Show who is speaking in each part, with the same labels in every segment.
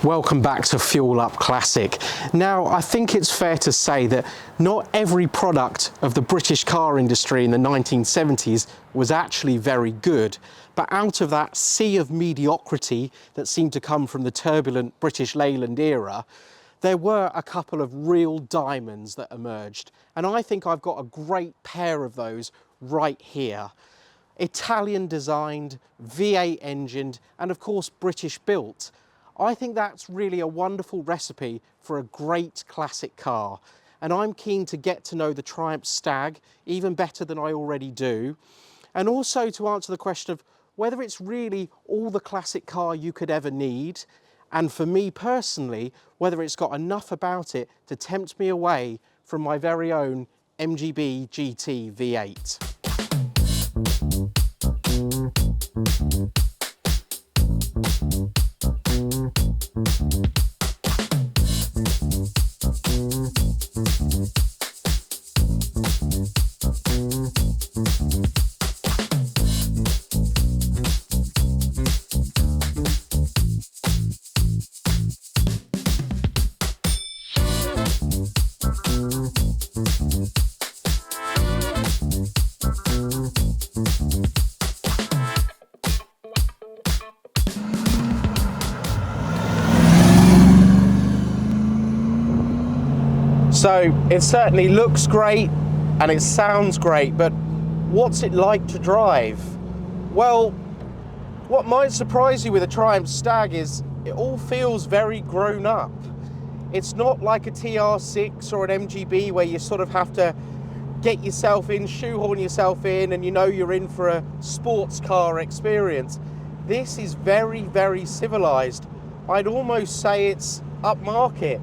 Speaker 1: Welcome back to Fuel Up Classic. Now, I think it's fair to say that not every product of the British car industry in the 1970s was actually very good. But out of that sea of mediocrity that seemed to come from the turbulent British Leyland era, there were a couple of real diamonds that emerged. And I think I've got a great pair of those right here. Italian designed, V8 engined, and of course British built. I think that's really a wonderful recipe for a great classic car. And I'm keen to get to know the Triumph Stag even better than I already do. And also to answer the question of whether it's really all the classic car you could ever need. And for me personally, whether it's got enough about it to tempt me away from my very own MGB GT V8. So it certainly looks great and it sounds great, but what's it like to drive? Well, what might surprise you with a Triumph Stag is it all feels very grown up. It's not like a TR6 or an MGB where you sort of have to get yourself in, shoehorn yourself in, and you know you're in for a sports car experience. This is very, very civilized. I'd almost say it's upmarket.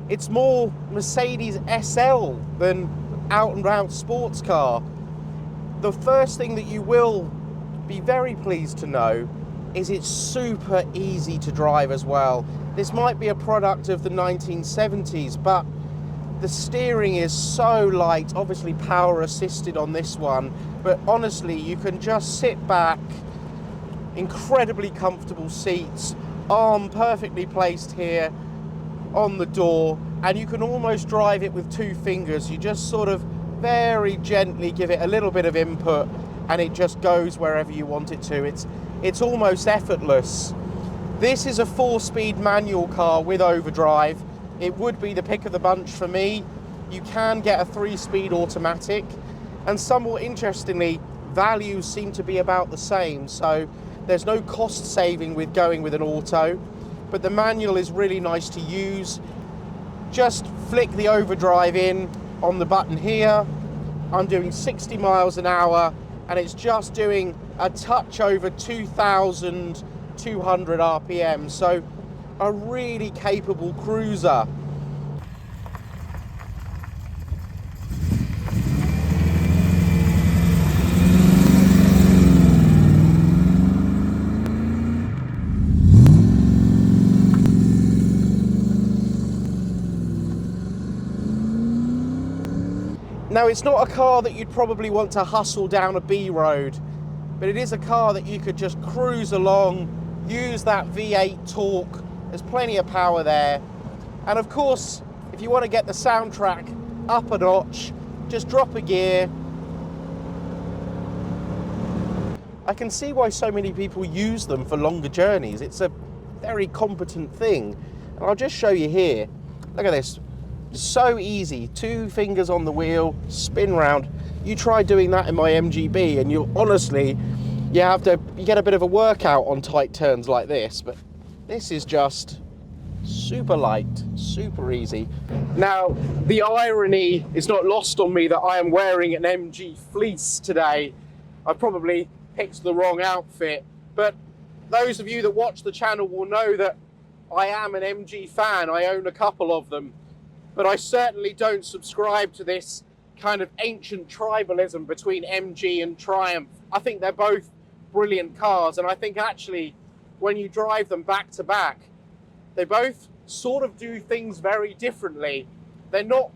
Speaker 1: It's more Mercedes SL than out and round sports car. The first thing that you will be very pleased to know is it's super easy to drive as well. This might be a product of the 1970s, but the steering is so light, obviously power assisted on this one, but honestly, you can just sit back, incredibly comfortable seats, arm perfectly placed here on the door, and you can almost drive it with two fingers. You just sort of very gently give it a little bit of input and it just goes wherever you want it to. It's almost effortless. This is a 4-speed manual car with overdrive. It would be the pick of the bunch for me. You can get a 3-speed automatic, and somewhat interestingly, values seem to be about the same, so there's no cost saving with going with an auto. But the manual is really nice to use. Just flick the overdrive in on the button here. I'm doing 60 miles an hour and it's just doing a touch over 2,200 RPM. So a really capable cruiser. Now, it's not a car that you'd probably want to hustle down a B road, but it is a car that you could just cruise along, use that V8 torque. There's plenty of power there. And of course, if you want to get the soundtrack up a notch, just drop a gear. I can see why so many people use them for longer journeys. It's a very competent thing. And I'll just show you here. Look at this. So easy, 2 fingers on the wheel, spin round. You try doing that in my MGB and you get a bit of a workout on tight turns like this, but this is just super light, super easy. Now, the irony is not lost on me that I am wearing an MG fleece today. I probably picked the wrong outfit, but those of you that watch the channel will know that I am an MG fan. I own a couple of them. But I certainly don't subscribe to this kind of ancient tribalism between MG and Triumph. I think they're both brilliant cars, and I think actually when you drive them back to back, they both sort of do things very differently. They're not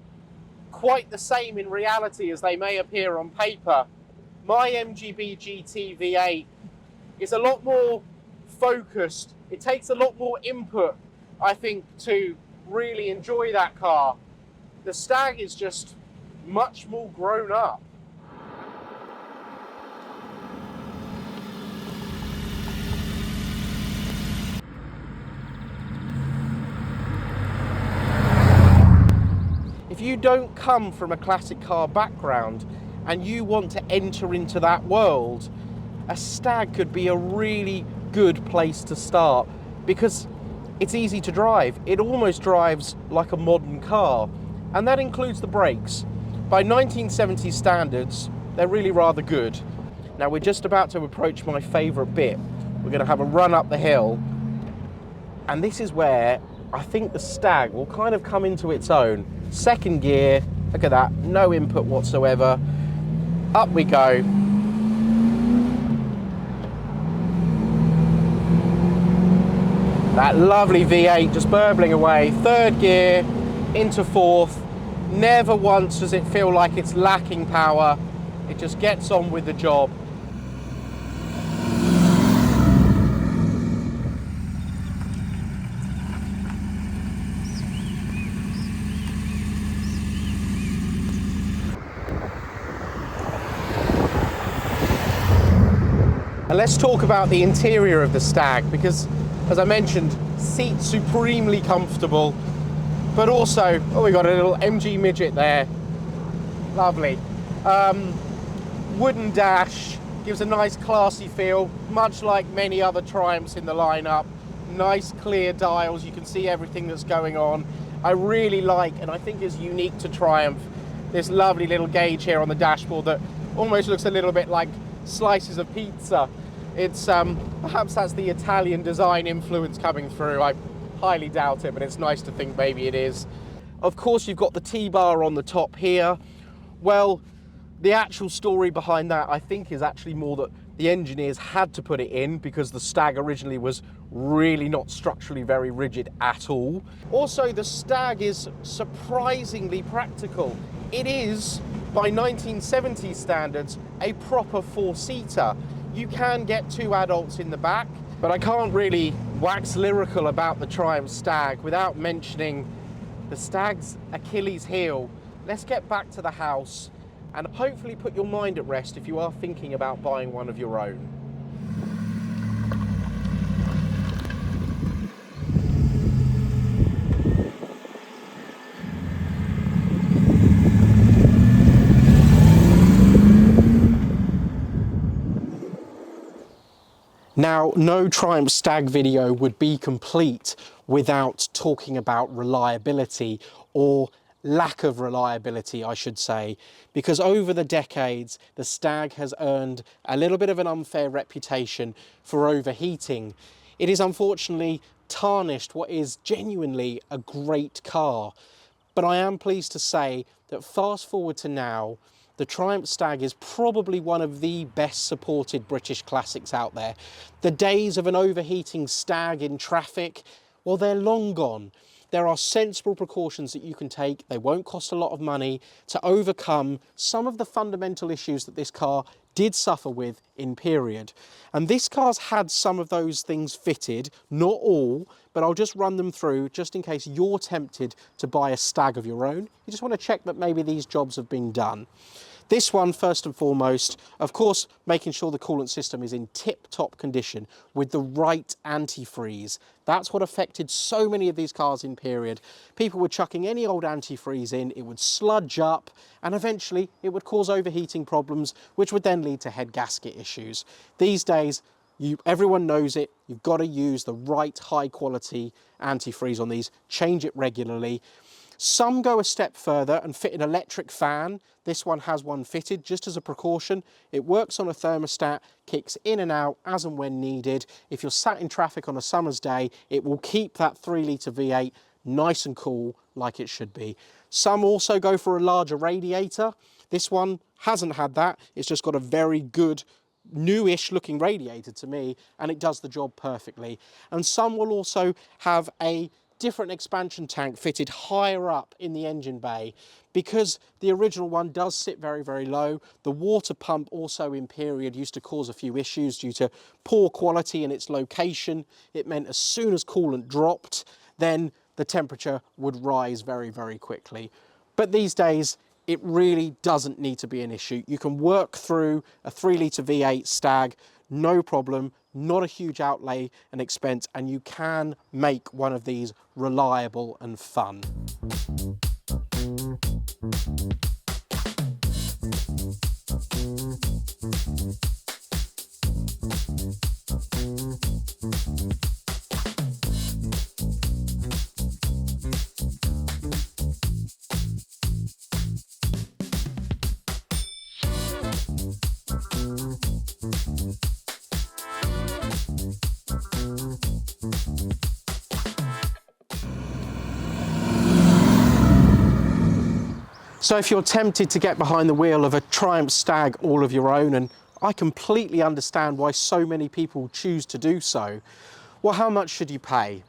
Speaker 1: quite the same in reality as they may appear on paper. My MGB GT V8 is a lot more focused. It takes a lot more input I think, to really enjoy that car. The Stag is just much more grown up. If you don't come from a classic car background and you want to enter into that world, a Stag could be a really good place to start because it's easy to drive. It almost drives like a modern car, and that includes the brakes. By 1970 standards, they're really rather good. Now we're just about to approach my favourite bit. We're going to have a run up the hill, and this is where I think the Stag will kind of come into its own. Second gear, look at that, no input whatsoever. Up we go. That lovely V8 just burbling away. Third gear, into fourth. Never once does it feel like it's lacking power. It just gets on with the job. And let's talk about the interior of the Stag, because as I mentioned, seats supremely comfortable, but also, oh, we got a little MG midget there. Lovely. Wooden dash, gives a nice classy feel, much like many other Triumphs in the lineup. Nice clear dials, you can see everything that's going on. I really like, and I think is unique to Triumph, this lovely little gauge here on the dashboard that almost looks a little bit like slices of pizza. It's perhaps that's the Italian design influence coming through. I highly doubt it, but it's nice to think maybe it is. Of course, you've got the T-bar on the top here. Well, the actual story behind that, I think, is actually more that the engineers had to put it in because the Stag originally was really not structurally very rigid at all. Also, the Stag is surprisingly practical. It is, by 1970 standards, a proper four-seater. You can get two adults in the back, but I can't really wax lyrical about the Triumph Stag without mentioning the Stag's Achilles heel. Let's get back to the house and hopefully put your mind at rest if you are thinking about buying one of your own. Now, no Triumph Stag video would be complete without talking about reliability, or lack of reliability, I should say, because over the decades, the Stag has earned a little bit of an unfair reputation for overheating. It is unfortunately tarnished what is genuinely a great car. But I am pleased to say that fast forward to now, the Triumph Stag is probably one of the best supported British classics out there. The days of an overheating Stag in traffic, well, they're long gone. There are sensible precautions that you can take. They won't cost a lot of money to overcome some of the fundamental issues that this car did suffer with in period. And this car's had some of those things fitted, not all, but I'll just run them through just in case you're tempted to buy a Stag of your own. You just want to check that maybe these jobs have been done. This one, first and foremost, of course, making sure the coolant system is in tip-top condition with the right antifreeze. That's what affected so many of these cars in period. People were chucking any old antifreeze in, it would sludge up, and eventually it would cause overheating problems, which would then lead to head gasket issues. These days, everyone knows it. You've got to use the right high-quality antifreeze on these, change it regularly. Some go a step further and fit an electric fan. This one has one fitted just as a precaution. It works on a thermostat, kicks in and out as and when needed. If you're sat in traffic on a summer's day, it will keep that 3-litre V8 nice and cool like it should be. Some also go for a larger radiator. This one hasn't had that. It's just got a very good newish looking radiator to me, and it does the job perfectly. And some will also have a different expansion tank fitted higher up in the engine bay, because the original one does sit very, very low. The water pump also in period used to cause a few issues due to poor quality in its location. It meant as soon as coolant dropped, then the temperature would rise very, very quickly. But these days, it really doesn't need to be an issue. You can work through a 3-litre V8 Stag, no problem, not a huge outlay and expense, and you can make one of these reliable and fun. So if you're tempted to get behind the wheel of a Triumph Stag all of your own, and I completely understand why so many people choose to do so, well, how much should you pay?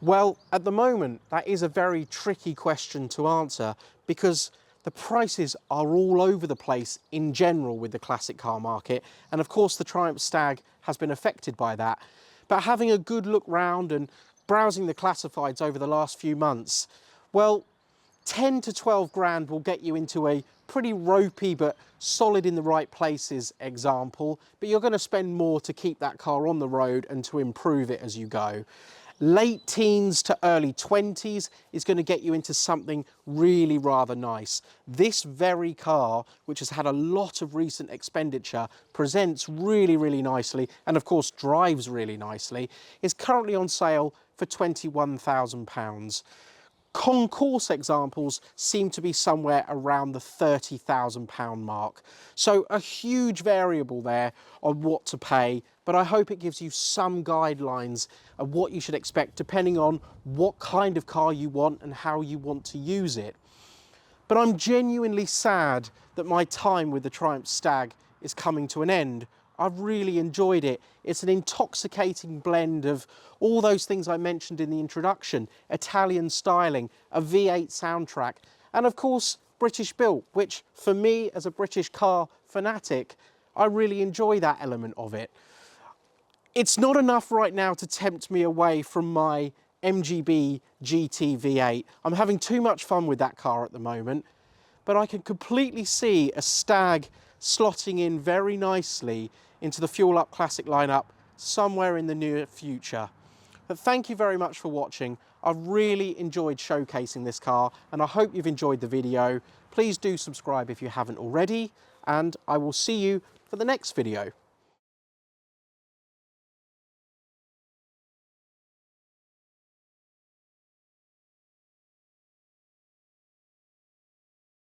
Speaker 1: Well, at the moment, that is a very tricky question to answer because the prices are all over the place in general with the classic car market. And of course, the Triumph Stag has been affected by that. But having a good look round and browsing the classifieds over the last few months, well, 10 to 12 grand will get you into a pretty ropey but solid in the right places example, but you're going to spend more to keep that car on the road and to improve it as you go. Late teens to early 20s is going to get you into something really rather nice. This very car, which has had a lot of recent expenditure, presents really, really nicely and of course drives really nicely, is currently on sale for £21,000. Concourse examples seem to be somewhere around the £30,000 mark. So a huge variable there on what to pay, but I hope it gives you some guidelines of what you should expect depending on what kind of car you want and how you want to use it. But I'm genuinely sad that my time with the Triumph Stag is coming to an end. I've really enjoyed it. It's an intoxicating blend of all those things I mentioned in the introduction, Italian styling, a V8 soundtrack, and of course, British built, which for me as a British car fanatic, I really enjoy that element of it. It's not enough right now to tempt me away from my MGB GT V8. I'm having too much fun with that car at the moment, but I can completely see a Stag slotting in very nicely into the Fuel Up Classic lineup somewhere in the near future. But thank you very much for watching. I've really enjoyed showcasing this car and I hope you've enjoyed the video. Please do subscribe if you haven't already, and I will see you for the next video.